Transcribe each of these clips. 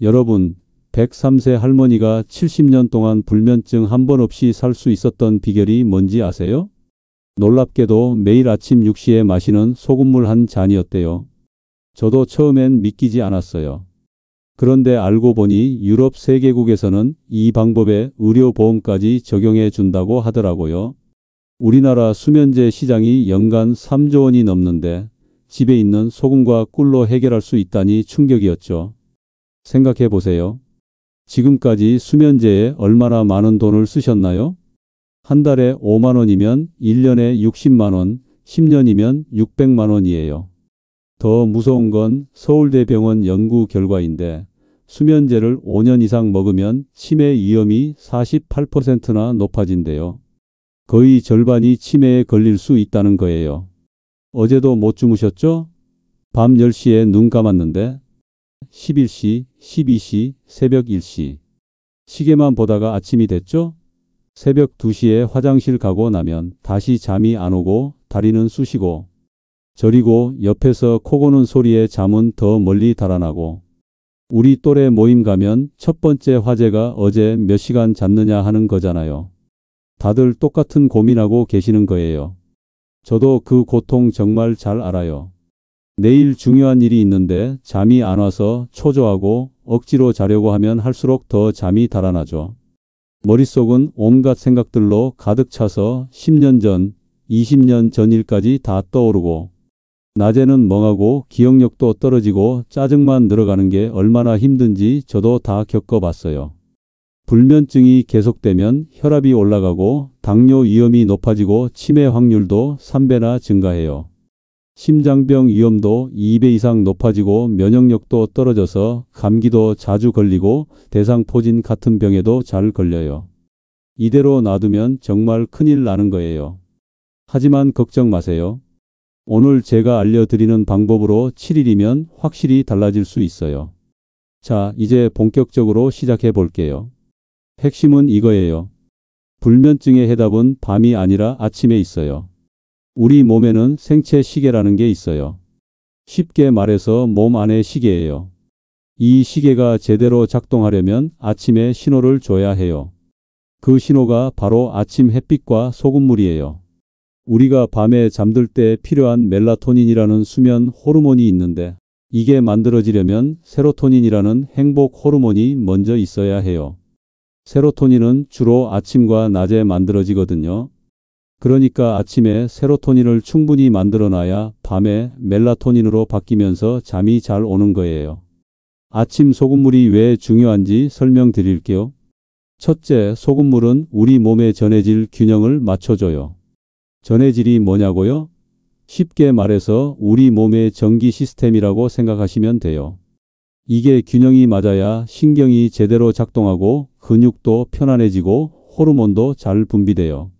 여러분, 103세 할머니가 70년 동안 불면증 한 번 없이 살 수 있었던 비결이 뭔지 아세요? 놀랍게도 매일 아침 6시에 마시는 소금물 한 잔이었대요. 저도 처음엔 믿기지 않았어요. 그런데 알고 보니 유럽 3개국에서는 이 방법에 의료보험까지 적용해 준다고 하더라고요. 우리나라 수면제 시장이 연간 3조 원이 넘는데 집에 있는 소금과 꿀로 해결할 수 있다니 충격이었죠. 생각해 보세요. 지금까지 수면제에 얼마나 많은 돈을 쓰셨나요? 한 달에 5만 원이면 1년에 60만 원, 10년이면 600만 원이에요. 더 무서운 건 서울대병원 연구 결과인데 수면제를 5년 이상 먹으면 치매 위험이 48%나 높아진대요. 거의 절반이 치매에 걸릴 수 있다는 거예요. 어제도 못 주무셨죠? 밤 10시에 눈 감았는데 11시, 12시, 새벽 1시. 시계만 보다가 아침이 됐죠? 새벽 2시에 화장실 가고 나면 다시 잠이 안 오고 다리는 쑤시고 저리고 옆에서 코 고는 소리에 잠은 더 멀리 달아나고 우리 또래 모임 가면 첫 번째 화제가 어제 몇 시간 잤느냐 하는 거잖아요. 다들 똑같은 고민하고 계시는 거예요. 저도 그 고통 정말 잘 알아요. 내일 중요한 일이 있는데 잠이 안 와서 초조하고 억지로 자려고 하면 할수록 더 잠이 달아나죠. 머릿속은 온갖 생각들로 가득 차서 10년 전, 20년 전 일까지 다 떠오르고 낮에는 멍하고 기억력도 떨어지고 짜증만 늘어가는 게 얼마나 힘든지 저도 다 겪어봤어요. 불면증이 계속되면 혈압이 올라가고 당뇨 위험이 높아지고 치매 확률도 3배나 증가해요. 심장병 위험도 2배 이상 높아지고 면역력도 떨어져서 감기도 자주 걸리고 대상포진 같은 병에도 잘 걸려요. 이대로 놔두면 정말 큰일 나는 거예요. 하지만 걱정 마세요. 오늘 제가 알려드리는 방법으로 7일이면 확실히 달라질 수 있어요. 자, 이제 본격적으로 시작해 볼게요. 핵심은 이거예요. 불면증의 해답은 밤이 아니라 아침에 있어요. 우리 몸에는 생체 시계라는 게 있어요. 쉽게 말해서 몸 안의 시계예요. 이 시계가 제대로 작동하려면 아침에 신호를 줘야 해요. 그 신호가 바로 아침 햇빛과 소금물이에요. 우리가 밤에 잠들 때 필요한 멜라토닌이라는 수면 호르몬이 있는데 이게 만들어지려면 세로토닌이라는 행복 호르몬이 먼저 있어야 해요. 세로토닌은 주로 아침과 낮에 만들어지거든요. 그러니까 아침에 세로토닌을 충분히 만들어놔야 밤에 멜라토닌으로 바뀌면서 잠이 잘 오는 거예요. 아침 소금물이 왜 중요한지 설명드릴게요. 첫째, 소금물은 우리 몸의 전해질 균형을 맞춰줘요. 전해질이 뭐냐고요? 쉽게 말해서 우리 몸의 전기 시스템이라고 생각하시면 돼요. 이게 균형이 맞아야 신경이 제대로 작동하고 근육도 편안해지고 호르몬도 잘 분비돼요.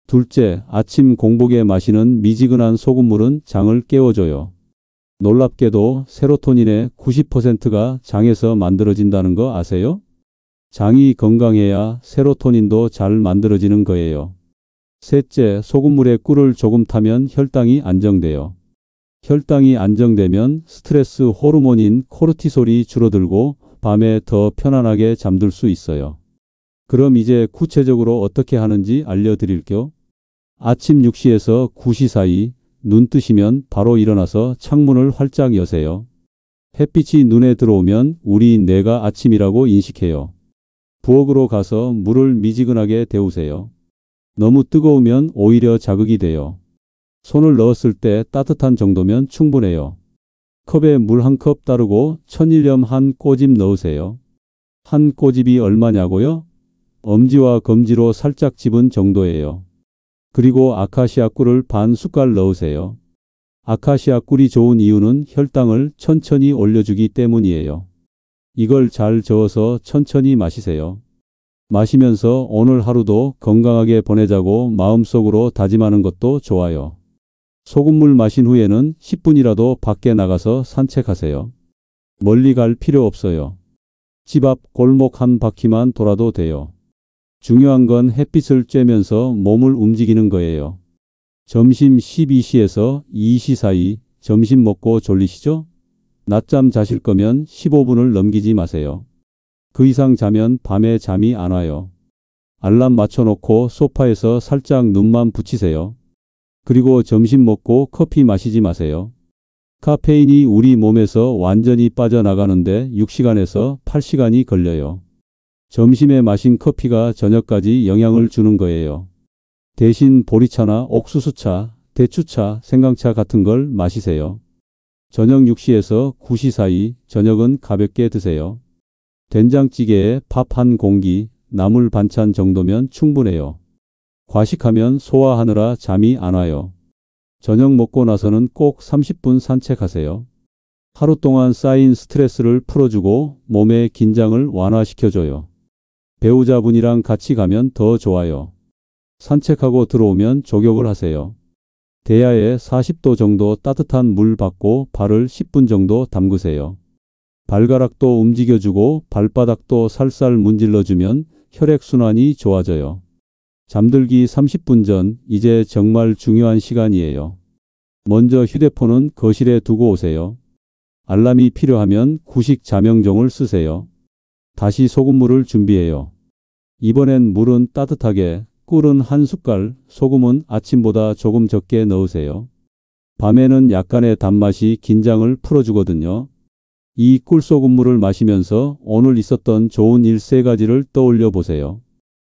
둘째, 아침 공복에 마시는 미지근한 소금물은 장을 깨워줘요. 놀랍게도 세로토닌의 90%가 장에서 만들어진다는 거 아세요? 장이 건강해야 세로토닌도 잘 만들어지는 거예요. 셋째, 소금물에 꿀을 조금 타면 혈당이 안정돼요. 혈당이 안정되면 스트레스 호르몬인 코르티솔이 줄어들고 밤에 더 편안하게 잠들 수 있어요. 그럼 이제 구체적으로 어떻게 하는지 알려드릴게요. 아침 6시에서 9시 사이 눈 뜨시면 바로 일어나서 창문을 활짝 여세요. 햇빛이 눈에 들어오면 우리 뇌가 아침이라고 인식해요. 부엌으로 가서 물을 미지근하게 데우세요. 너무 뜨거우면 오히려 자극이 돼요. 손을 넣었을 때 따뜻한 정도면 충분해요. 컵에 물 한 컵 따르고 천일염 한 꼬집 넣으세요. 한 꼬집이 얼마냐고요? 엄지와 검지로 살짝 집은 정도예요. 그리고 아카시아 꿀을 반 숟갈 넣으세요. 아카시아 꿀이 좋은 이유는 혈당을 천천히 올려주기 때문이에요. 이걸 잘 저어서 천천히 마시세요. 마시면서 오늘 하루도 건강하게 보내자고 마음속으로 다짐하는 것도 좋아요. 소금물 마신 후에는 10분이라도 밖에 나가서 산책하세요. 멀리 갈 필요 없어요. 집 앞 골목 한 바퀴만 돌아도 돼요. 중요한 건 햇빛을 쬐면서 몸을 움직이는 거예요. 점심 12시에서 2시 사이 점심 먹고 졸리시죠? 낮잠 자실 거면 15분을 넘기지 마세요. 그 이상 자면 밤에 잠이 안 와요. 알람 맞춰놓고 소파에서 살짝 눈만 붙이세요. 그리고 점심 먹고 커피 마시지 마세요. 카페인이 우리 몸에서 완전히 빠져나가는데 6시간에서 8시간이 걸려요. 점심에 마신 커피가 저녁까지 영향을 주는 거예요. 대신 보리차나 옥수수차, 대추차, 생강차 같은 걸 마시세요. 저녁 6시에서 9시 사이 저녁은 가볍게 드세요. 된장찌개에 밥 한 공기, 나물 반찬 정도면 충분해요. 과식하면 소화하느라 잠이 안 와요. 저녁 먹고 나서는 꼭 30분 산책하세요. 하루 동안 쌓인 스트레스를 풀어주고 몸의 긴장을 완화시켜줘요. 배우자분이랑 같이 가면 더 좋아요. 산책하고 들어오면 족욕을 하세요. 대야에 40도 정도 따뜻한 물 받고 발을 10분 정도 담그세요. 발가락도 움직여주고 발바닥도 살살 문질러주면 혈액순환이 좋아져요. 잠들기 30분 전, 이제 정말 중요한 시간이에요. 먼저 휴대폰은 거실에 두고 오세요. 알람이 필요하면 구식 자명종을 쓰세요. 다시 소금물을 준비해요. 이번엔 물은 따뜻하게, 꿀은 한 숟갈, 소금은 아침보다 조금 적게 넣으세요. 밤에는 약간의 단맛이 긴장을 풀어주거든요. 이 꿀소금물을 마시면서 오늘 있었던 좋은 일 3가지를 떠올려 보세요.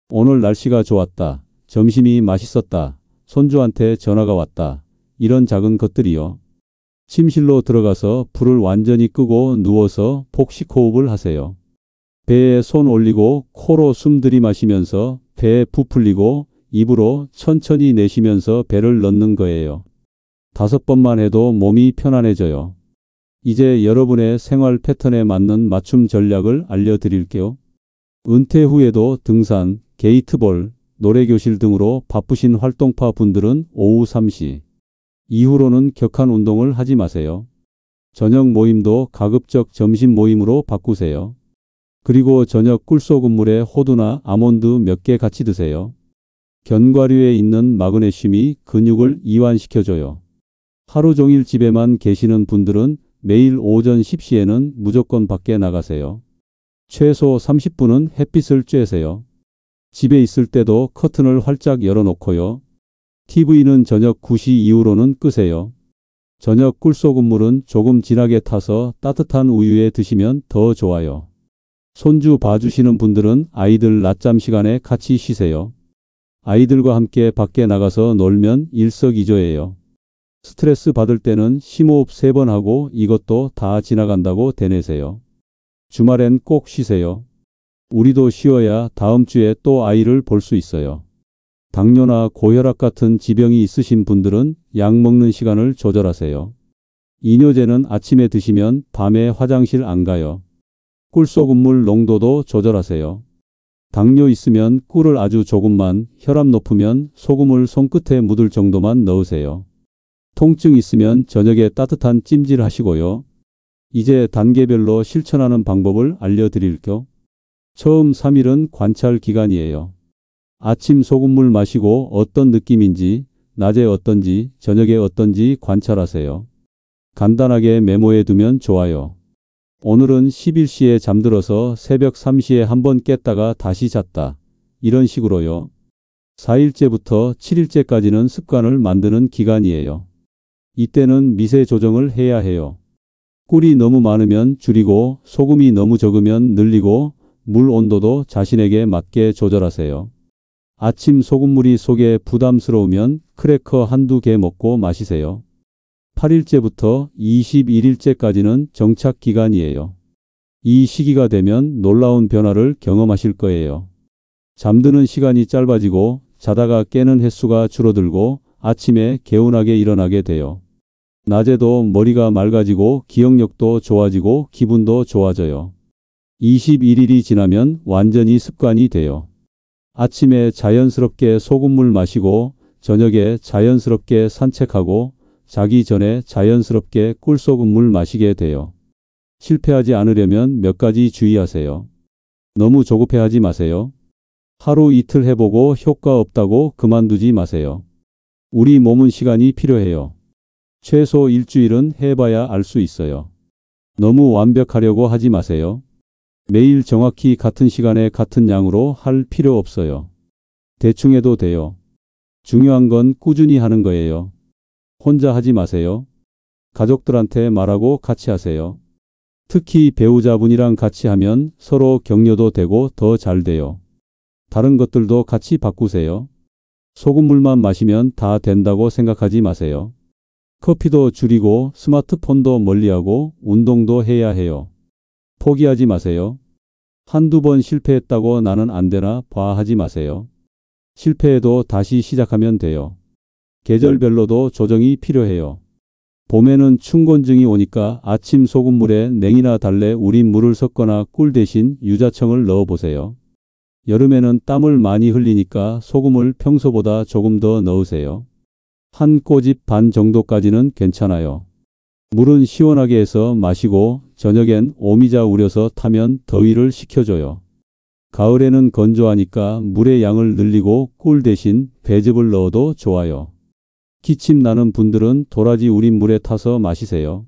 오늘 날씨가 좋았다. 점심이 맛있었다. 손주한테 전화가 왔다. 이런 작은 것들이요. 침실로 들어가서 불을 완전히 끄고 누워서 복식 호흡을 하세요. 배에 손 올리고 코로 숨 들이마시면서 배에 부풀리고 입으로 천천히 내쉬면서 배를 넣는 거예요. 5번만 해도 몸이 편안해져요. 이제 여러분의 생활 패턴에 맞는 맞춤 전략을 알려드릴게요. 은퇴 후에도 등산, 게이트볼, 노래교실 등으로 바쁘신 활동파 분들은 오후 3시 이후로는 격한 운동을 하지 마세요. 저녁 모임도 가급적 점심 모임으로 바꾸세요. 그리고 저녁 꿀소금물에 호두나 아몬드 몇 개 같이 드세요. 견과류에 있는 마그네슘이 근육을 이완시켜줘요. 하루 종일 집에만 계시는 분들은 매일 오전 10시에는 무조건 밖에 나가세요. 최소 30분은 햇빛을 쬐세요. 집에 있을 때도 커튼을 활짝 열어놓고요. TV는 저녁 9시 이후로는 끄세요. 저녁 꿀소금물은 조금 진하게 타서 따뜻한 우유에 드시면 더 좋아요. 손주 봐주시는 분들은 아이들 낮잠 시간에 같이 쉬세요. 아이들과 함께 밖에 나가서 놀면 일석이조예요. 스트레스 받을 때는 심호흡 3번 하고 이것도 다 지나간다고 되뇌세요. 주말엔 꼭 쉬세요. 우리도 쉬어야 다음 주에 또 아이를 볼 수 있어요. 당뇨나 고혈압 같은 지병이 있으신 분들은 약 먹는 시간을 조절하세요. 이뇨제는 아침에 드시면 밤에 화장실 안 가요. 꿀소금물 농도도 조절하세요. 당뇨 있으면 꿀을 아주 조금만, 혈압 높으면 소금을 손끝에 묻을 정도만 넣으세요. 통증 있으면 저녁에 따뜻한 찜질 하시고요. 이제 단계별로 실천하는 방법을 알려드릴게요. 처음 3일은 관찰 기간이에요. 아침 소금물 마시고 어떤 느낌인지, 낮에 어떤지, 저녁에 어떤지 관찰하세요. 간단하게 메모해 두면 좋아요. 오늘은 11시에 잠들어서 새벽 3시에 한번 깼다가 다시 잤다. 이런 식으로요. 4일째부터 7일째까지는 습관을 만드는 기간이에요. 이때는 미세 조정을 해야 해요. 꿀이 너무 많으면 줄이고 소금이 너무 적으면 늘리고 물 온도도 자신에게 맞게 조절하세요. 아침 소금물이 속에 부담스러우면 크래커 한두 개 먹고 마시세요. 8일째부터 21일째까지는 정착 기간이에요. 이 시기가 되면 놀라운 변화를 경험하실 거예요. 잠드는 시간이 짧아지고 자다가 깨는 횟수가 줄어들고 아침에 개운하게 일어나게 돼요. 낮에도 머리가 맑아지고 기억력도 좋아지고 기분도 좋아져요. 21일이 지나면 완전히 습관이 돼요. 아침에 자연스럽게 소금물 마시고 저녁에 자연스럽게 산책하고 자기 전에 자연스럽게 꿀소금물 마시게 돼요. 실패하지 않으려면 몇 가지 주의하세요. 너무 조급해하지 마세요. 하루 이틀 해보고 효과 없다고 그만두지 마세요. 우리 몸은 시간이 필요해요. 최소 일주일은 해봐야 알 수 있어요. 너무 완벽하려고 하지 마세요. 매일 정확히 같은 시간에 같은 양으로 할 필요 없어요. 대충 해도 돼요. 중요한 건 꾸준히 하는 거예요. 혼자 하지 마세요. 가족들한테 말하고 같이 하세요. 특히 배우자분이랑 같이 하면 서로 격려도 되고 더 잘 돼요. 다른 것들도 같이 바꾸세요. 소금물만 마시면 다 된다고 생각하지 마세요. 커피도 줄이고 스마트폰도 멀리하고 운동도 해야 해요. 포기하지 마세요. 한두 번 실패했다고 나는 안 되나 봐 하지 마세요. 실패해도 다시 시작하면 돼요. 계절별로도 조정이 필요해요. 봄에는 춘곤증이 오니까 아침 소금물에 냉이나 달래 우린 물을 섞거나 꿀 대신 유자청을 넣어보세요. 여름에는 땀을 많이 흘리니까 소금을 평소보다 조금 더 넣으세요. 한 꼬집 반 정도까지는 괜찮아요. 물은 시원하게 해서 마시고 저녁엔 오미자 우려서 타면 더위를 식혀줘요. 가을에는 건조하니까 물의 양을 늘리고 꿀 대신 배즙을 넣어도 좋아요. 기침 나는 분들은 도라지 우린 물에 타서 마시세요.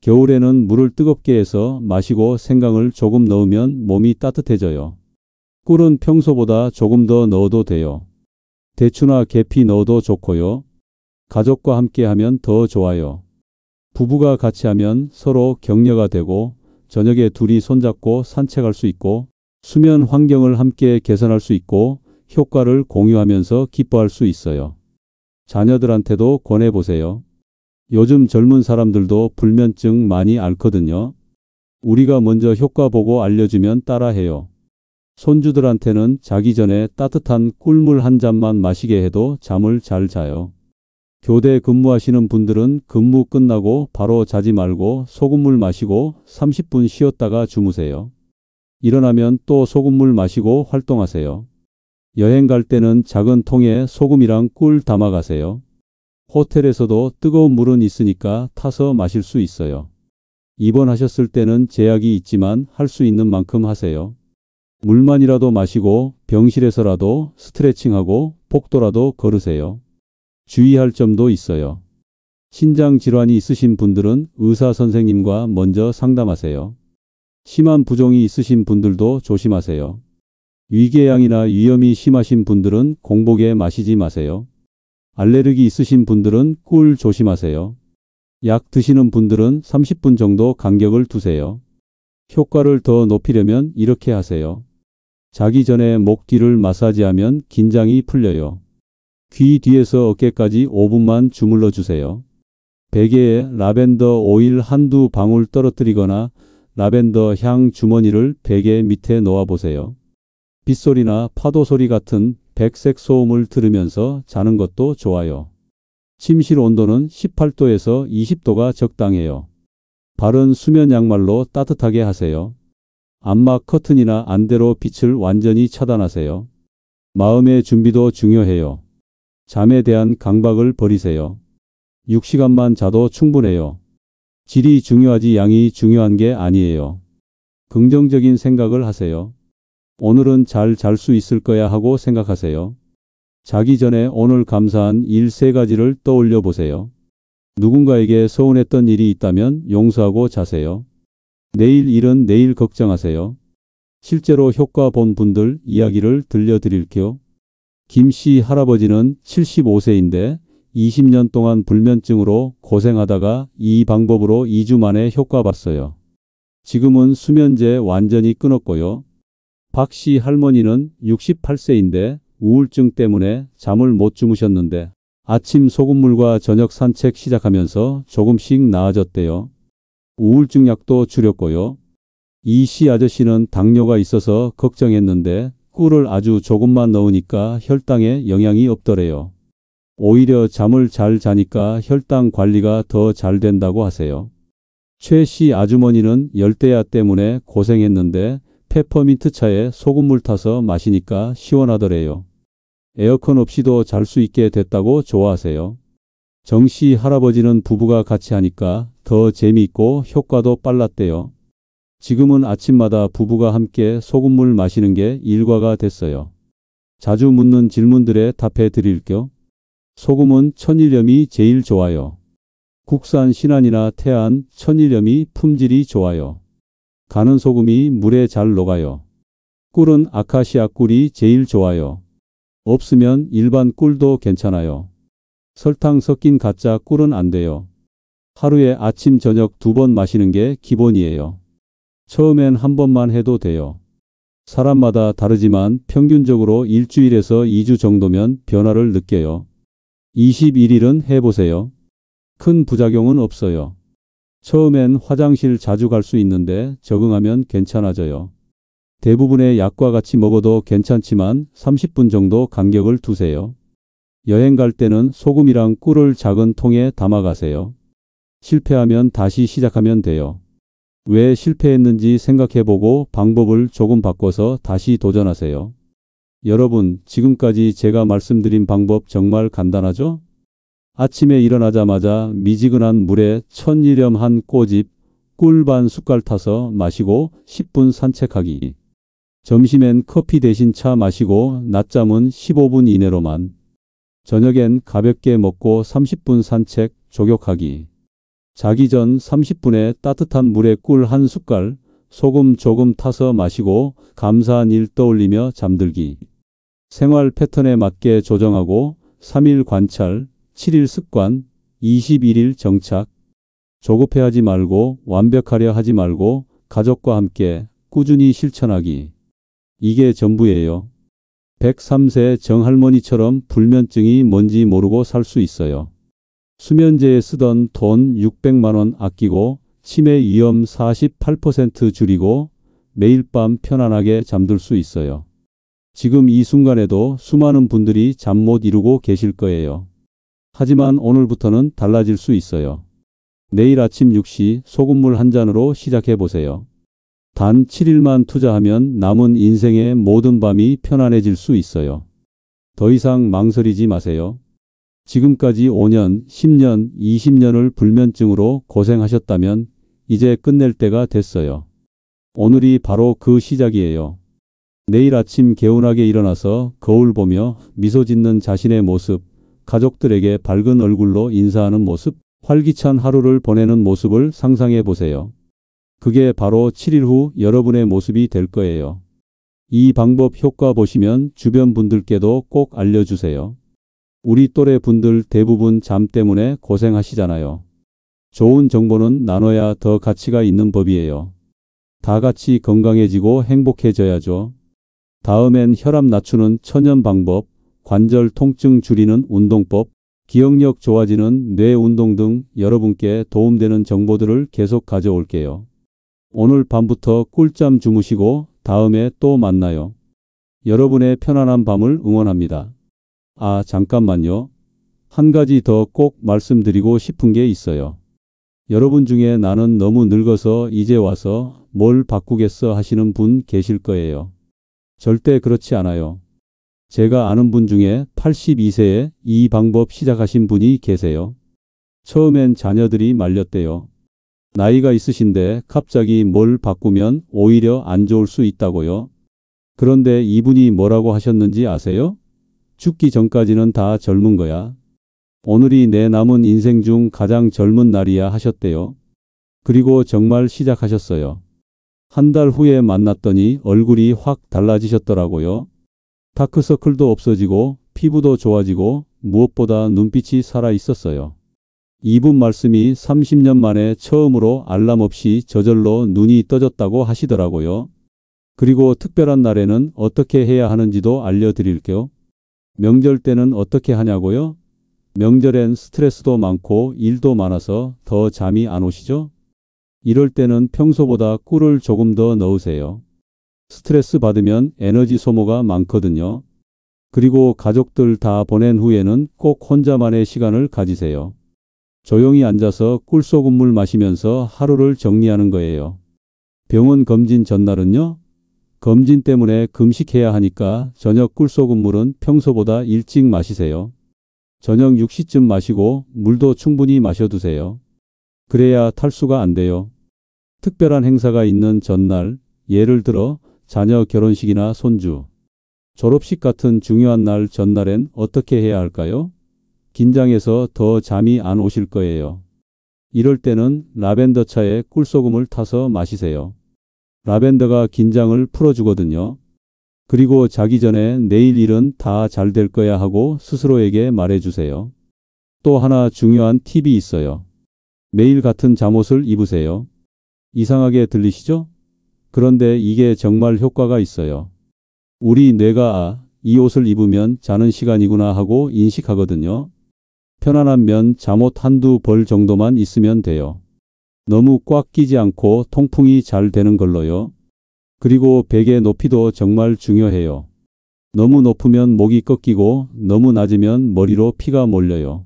겨울에는 물을 뜨겁게 해서 마시고 생강을 조금 넣으면 몸이 따뜻해져요. 꿀은 평소보다 조금 더 넣어도 돼요. 대추나 계피 넣어도 좋고요. 가족과 함께 하면 더 좋아요. 부부가 같이 하면 서로 격려가 되고 저녁에 둘이 손잡고 산책할 수 있고 수면 환경을 함께 개선할 수 있고 효과를 공유하면서 기뻐할 수 있어요. 자녀들한테도 권해보세요. 요즘 젊은 사람들도 불면증 많이 앓거든요. 우리가 먼저 효과 보고 알려주면 따라해요. 손주들한테는 자기 전에 따뜻한 꿀물 한 잔만 마시게 해도 잠을 잘 자요. 교대 근무하시는 분들은 근무 끝나고 바로 자지 말고 소금물 마시고 30분 쉬었다가 주무세요. 일어나면 또 소금물 마시고 활동하세요. 여행 갈 때는 작은 통에 소금이랑 꿀 담아 가세요. 호텔에서도 뜨거운 물은 있으니까 타서 마실 수 있어요. 입원하셨을 때는 제약이 있지만 할 수 있는 만큼 하세요. 물만이라도 마시고 병실에서라도 스트레칭하고 복도라도 걸으세요. 주의할 점도 있어요. 신장 질환이 있으신 분들은 의사 선생님과 먼저 상담하세요. 심한 부종이 있으신 분들도 조심하세요. 위궤양이나 위염이 심하신 분들은 공복에 마시지 마세요. 알레르기 있으신 분들은 꿀 조심하세요. 약 드시는 분들은 30분 정도 간격을 두세요. 효과를 더 높이려면 이렇게 하세요. 자기 전에 목 뒤를 마사지하면 긴장이 풀려요. 귀 뒤에서 어깨까지 5분만 주물러 주세요. 베개에 라벤더 오일 한두 방울 떨어뜨리거나 라벤더 향 주머니를 베개 밑에 놓아 보세요. 빗소리나 파도 소리 같은 백색 소음을 들으면서 자는 것도 좋아요. 침실 온도는 18도에서 20도가 적당해요. 발은 수면 양말로 따뜻하게 하세요. 암막 커튼이나 안대로 빛을 완전히 차단하세요. 마음의 준비도 중요해요. 잠에 대한 강박을 버리세요. 6시간만 자도 충분해요. 질이 중요하지 양이 중요한 게 아니에요. 긍정적인 생각을 하세요. 오늘은 잘 잘 수 있을 거야 하고 생각하세요. 자기 전에 오늘 감사한 일 3가지를 떠올려 보세요. 누군가에게 서운했던 일이 있다면 용서하고 자세요. 내일 일은 내일 걱정하세요. 실제로 효과 본 분들 이야기를 들려드릴게요. 김씨 할아버지는 75세인데 20년 동안 불면증으로 고생하다가 이 방법으로 2주 만에 효과 봤어요. 지금은 수면제 완전히 끊었고요. 박씨 할머니는 68세인데 우울증 때문에 잠을 못 주무셨는데 아침 소금물과 저녁 산책 시작하면서 조금씩 나아졌대요. 우울증 약도 줄였고요. 이씨 아저씨는 당뇨가 있어서 걱정했는데 꿀을 아주 조금만 넣으니까 혈당에 영향이 없더래요. 오히려 잠을 잘 자니까 혈당 관리가 더 잘 된다고 하세요. 최씨 아주머니는 열대야 때문에 고생했는데 페퍼민트 차에 소금물 타서 마시니까 시원하더래요. 에어컨 없이도 잘 수 있게 됐다고 좋아하세요. 정씨 할아버지는 부부가 같이 하니까 더 재미있고 효과도 빨랐대요. 지금은 아침마다 부부가 함께 소금물 마시는 게 일과가 됐어요. 자주 묻는 질문들에 답해 드릴게요. 소금은 천일염이 제일 좋아요. 국산 신안이나 태안, 천일염이 품질이 좋아요. 가는 소금이 물에 잘 녹아요. 꿀은 아카시아 꿀이 제일 좋아요. 없으면 일반 꿀도 괜찮아요. 설탕 섞인 가짜 꿀은 안 돼요. 하루에 아침 저녁 2번 마시는 게 기본이에요. 처음엔 한 번만 해도 돼요. 사람마다 다르지만 평균적으로 일주일에서 2주 정도면 변화를 느껴요. 21일은 해보세요. 큰 부작용은 없어요. 처음엔 화장실 자주 갈 수 있는데 적응하면 괜찮아져요. 대부분의 약과 같이 먹어도 괜찮지만 30분 정도 간격을 두세요. 여행 갈 때는 소금이랑 꿀을 작은 통에 담아 가세요. 실패하면 다시 시작하면 돼요. 왜 실패했는지 생각해보고 방법을 조금 바꿔서 다시 도전하세요. 여러분, 지금까지 제가 말씀드린 방법 정말 간단하죠? 아침에 일어나자마자 미지근한 물에 천일염 한 꼬집, 꿀 반 숟갈 타서 마시고 10분 산책하기. 점심엔 커피 대신 차 마시고 낮잠은 15분 이내로만. 저녁엔 가볍게 먹고 30분 산책, 족욕하기. 자기 전 30분에 따뜻한 물에 꿀 한 숟갈, 소금 조금 타서 마시고 감사한 일 떠올리며 잠들기. 생활 패턴에 맞게 조정하고 3일 관찰, 7일 습관, 21일 정착. 조급해하지 말고 완벽하려 하지 말고 가족과 함께 꾸준히 실천하기. 이게 전부예요. 103세 정할머니처럼 불면증이 뭔지 모르고 살 수 있어요. 수면제에 쓰던 돈 600만 원 아끼고 치매 위험 48% 줄이고 매일 밤 편안하게 잠들 수 있어요. 지금 이 순간에도 수많은 분들이 잠 못 이루고 계실 거예요. 하지만 오늘부터는 달라질 수 있어요. 내일 아침 6시 소금물 한 잔으로 시작해 보세요. 단 7일만 투자하면 남은 인생의 모든 밤이 편안해질 수 있어요. 더 이상 망설이지 마세요. 지금까지 5년, 10년, 20년을 불면증으로 고생하셨다면 이제 끝낼 때가 됐어요. 오늘이 바로 그 시작이에요. 내일 아침 개운하게 일어나서 거울 보며 미소 짓는 자신의 모습, 가족들에게 밝은 얼굴로 인사하는 모습, 활기찬 하루를 보내는 모습을 상상해 보세요. 그게 바로 7일 후 여러분의 모습이 될 거예요. 이 방법 효과 보시면 주변 분들께도 꼭 알려주세요. 우리 또래 분들 대부분 잠 때문에 고생하시잖아요. 좋은 정보는 나눠야 더 가치가 있는 법이에요. 다 같이 건강해지고 행복해져야죠. 다음엔 혈압 낮추는 천연 방법, 관절 통증 줄이는 운동법, 기억력 좋아지는 뇌 운동 등 여러분께 도움되는 정보들을 계속 가져올게요. 오늘 밤부터 꿀잠 주무시고 다음에 또 만나요. 여러분의 편안한 밤을 응원합니다. 아, 잠깐만요. 한 가지 더 꼭 말씀드리고 싶은 게 있어요. 여러분 중에 나는 너무 늙어서 이제 와서 뭘 바꾸겠어 하시는 분 계실 거예요. 절대 그렇지 않아요. 제가 아는 분 중에 82세에 이 방법 시작하신 분이 계세요. 처음엔 자녀들이 말렸대요. 나이가 있으신데 갑자기 뭘 바꾸면 오히려 안 좋을 수 있다고요. 그런데 이분이 뭐라고 하셨는지 아세요? 죽기 전까지는 다 젊은 거야. 오늘이 내 남은 인생 중 가장 젊은 날이야 하셨대요. 그리고 정말 시작하셨어요. 한 달 후에 만났더니 얼굴이 확 달라지셨더라고요. 다크서클도 없어지고 피부도 좋아지고 무엇보다 눈빛이 살아 있었어요. 이분 말씀이 30년 만에 처음으로 알람 없이 저절로 눈이 떠졌다고 하시더라고요. 그리고 특별한 날에는 어떻게 해야 하는지도 알려드릴게요. 명절 때는 어떻게 하냐고요? 명절엔 스트레스도 많고 일도 많아서 더 잠이 안 오시죠? 이럴 때는 평소보다 꿀을 조금 더 넣으세요. 스트레스 받으면 에너지 소모가 많거든요. 그리고 가족들 다 보낸 후에는 꼭 혼자만의 시간을 가지세요. 조용히 앉아서 꿀소금물 마시면서 하루를 정리하는 거예요. 병원 검진 전날은요? 검진 때문에 금식해야 하니까 저녁 꿀소금물은 평소보다 일찍 마시세요. 저녁 6시쯤 마시고 물도 충분히 마셔두세요. 그래야 탈수가 안 돼요. 특별한 행사가 있는 전날, 예를 들어 자녀 결혼식이나 손주, 졸업식 같은 중요한 날 전날엔 어떻게 해야 할까요? 긴장해서 더 잠이 안 오실 거예요. 이럴 때는 라벤더 차에 꿀소금을 타서 마시세요. 라벤더가 긴장을 풀어주거든요. 그리고 자기 전에 내일 일은 다 잘 될 거야 하고 스스로에게 말해주세요. 또 하나 중요한 팁이 있어요. 매일 같은 잠옷을 입으세요. 이상하게 들리시죠? 그런데 이게 정말 효과가 있어요. 우리 뇌가 이 옷을 입으면 자는 시간이구나 하고 인식하거든요. 편안하면 잠옷 한두 벌 정도만 있으면 돼요. 너무 꽉 끼지 않고 통풍이 잘 되는 걸로요. 그리고 베개 높이도 정말 중요해요. 너무 높으면 목이 꺾이고 너무 낮으면 머리로 피가 몰려요.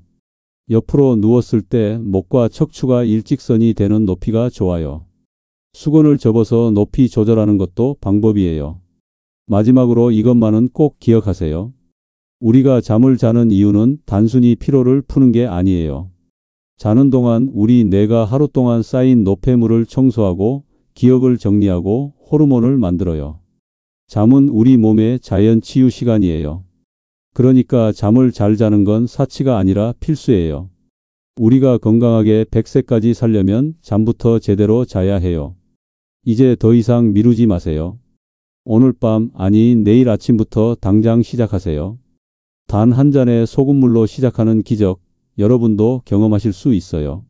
옆으로 누웠을 때 목과 척추가 일직선이 되는 높이가 좋아요. 수건을 접어서 높이 조절하는 것도 방법이에요. 마지막으로 이것만은 꼭 기억하세요. 우리가 잠을 자는 이유는 단순히 피로를 푸는 게 아니에요. 자는 동안 우리 뇌가 하루 동안 쌓인 노폐물을 청소하고 기억을 정리하고 호르몬을 만들어요. 잠은 우리 몸의 자연 치유 시간이에요. 그러니까 잠을 잘 자는 건 사치가 아니라 필수예요. 우리가 건강하게 100세까지 살려면 잠부터 제대로 자야 해요. 이제 더 이상 미루지 마세요. 오늘 밤 아니 내일 아침부터 당장 시작하세요. 단 한 잔의 소금물로 시작하는 기적, 여러분도 경험하실 수 있어요.